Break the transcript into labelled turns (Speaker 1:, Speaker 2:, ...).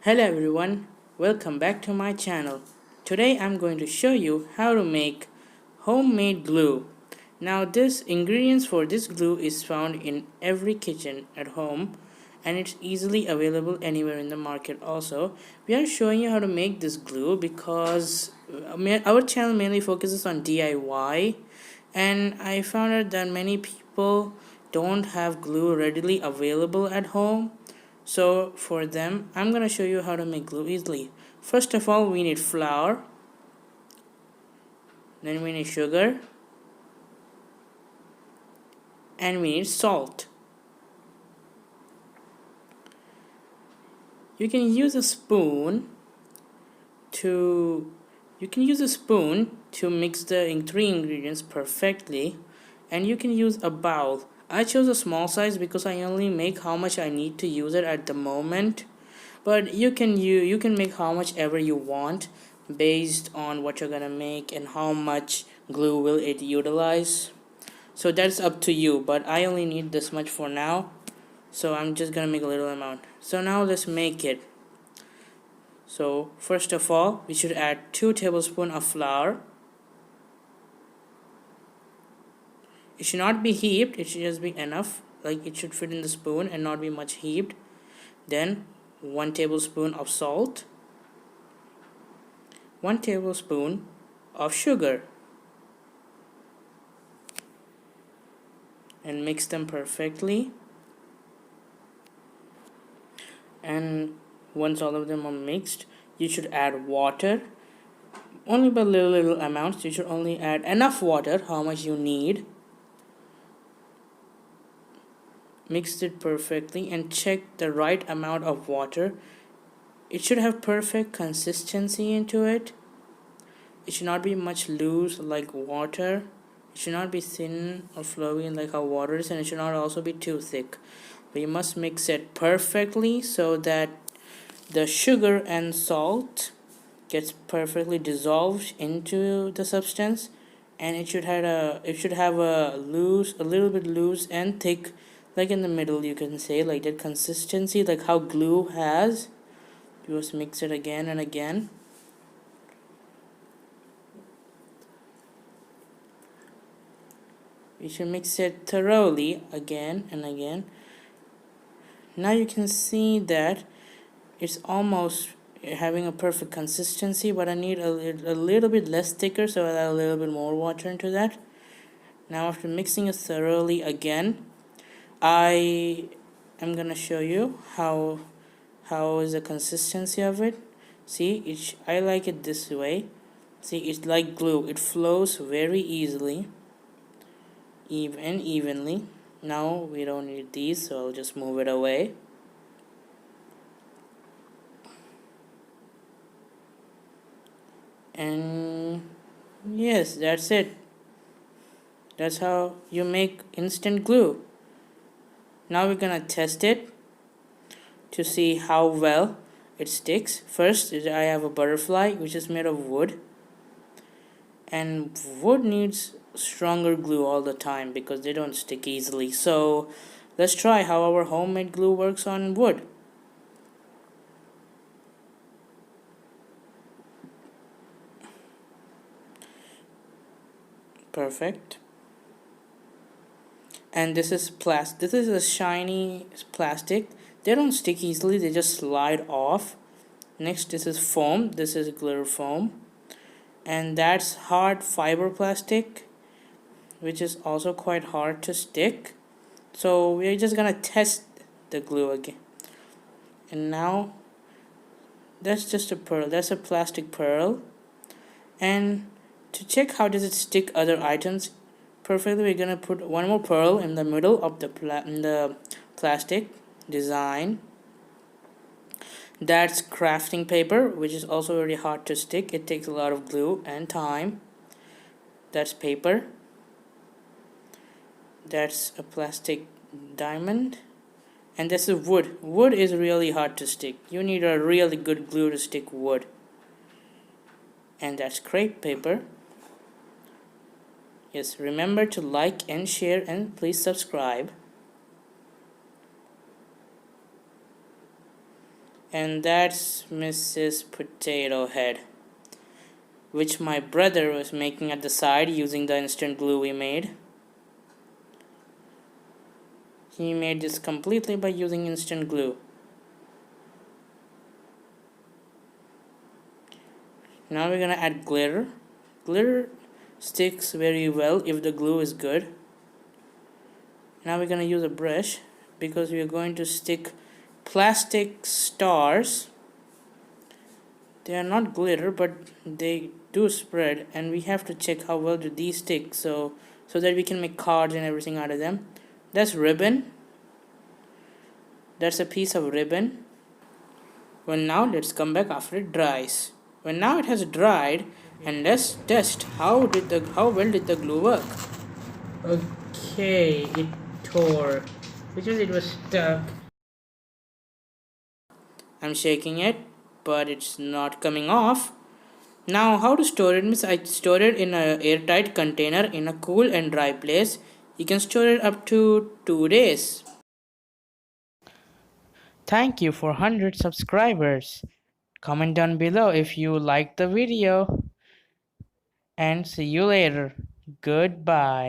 Speaker 1: Hello everyone, welcome back to my channel. Today I'm going to show you how to make homemade glue. Now this ingredients for this glue is found in every kitchen at home and it's easily available anywhere in the market also. We are showing you how to make this glue because our channel mainly focuses on DIY and I found out that many people don't have glue readily available at home. So for them, I'm gonna show you how to make glue easily. First of all, we need flour, then we need sugar, and we need salt. You can use a spoon to mix the three ingredients perfectly, and you can use a bowl. I chose a small size because I only make how much I need to use it at the moment. But you can make how much ever you want based on what you're gonna make and how much glue will it utilize. So that's up to you, but I only need this much for now, so I'm just gonna make a little amount. So now let's make it. So first of all, we should add 2 tablespoons of flour. It should not be heaped, it should just be enough, like it should fit in the spoon and not be much heaped. Then 1 tablespoon of salt, 1 tablespoon of sugar, and mix them perfectly. And once all of them are mixed, you should add water, only by little amounts. You should only add enough water how much you need. Mix it perfectly and check the right amount of water. It should have perfect consistency into it. It should not be much loose like water. It should not be thin or flowing like how water is, and it should not also be too thick. But you must mix it perfectly so that the sugar and salt gets perfectly dissolved into the substance, and it should have a little bit loose and thick, like in the middle, you can say, like that consistency, like how glue has. You just mix it again and again. You should mix it thoroughly again and again. Now you can see that it's almost having a perfect consistency, but I need a little bit less thicker, so I'll add a little bit more water into that. Now after mixing it thoroughly again, I am gonna show you how is the consistency of it. See, I like it this way. See, it's like glue. It flows very easily, evenly. Now we don't need these, so I'll just move it away. And yes, that's it. That's how you make instant glue. Now we're gonna test it to see how well it sticks. First, I have a butterfly which is made of wood, and wood needs stronger glue all the time because they don't stick easily. So let's try how our homemade glue works on wood. Perfect. And this is this is a shiny plastic. They don't stick easily, they just slide off. Next, this is foam. This is glitter foam, and that's hard fiber plastic, which is also quite hard to stick. So we're just gonna test the glue again. And now that's just a pearl. That's a plastic pearl. And to check how does it stick other items perfectly, we're gonna put one more pearl in the middle of the plastic design. That's crafting paper, which is also very hard to stick. It takes a lot of glue and time. That's paper. That's a plastic diamond. And this is wood. Wood is really hard to stick. You need a really good glue to stick wood. And that's crepe paper. Yes, remember to like and share, and please subscribe. And that's Mrs. Potato Head, which my brother was making at the side using the instant glue we made. He made this completely by using instant glue. Now we're gonna add glitter. Glitter sticks very well if the glue is good. Now we're gonna use a brush because we are going to stick plastic stars. They are not glitter, but they do spread, and we have to check how well do these stick so that we can make cards and everything out of them. That's ribbon. That's a piece of ribbon. Well, now let's come back after it dries. Well, now it has dried, and let's test how well did the glue work. Okay, it tore, which means it was stuck. I'm shaking it, but it's not coming off. Now, how to store it means I store it in an airtight container in a cool and dry place. You can store it up to 2 days. Thank you for 100 subscribers. Comment down below if you liked the video. And see you later. Goodbye.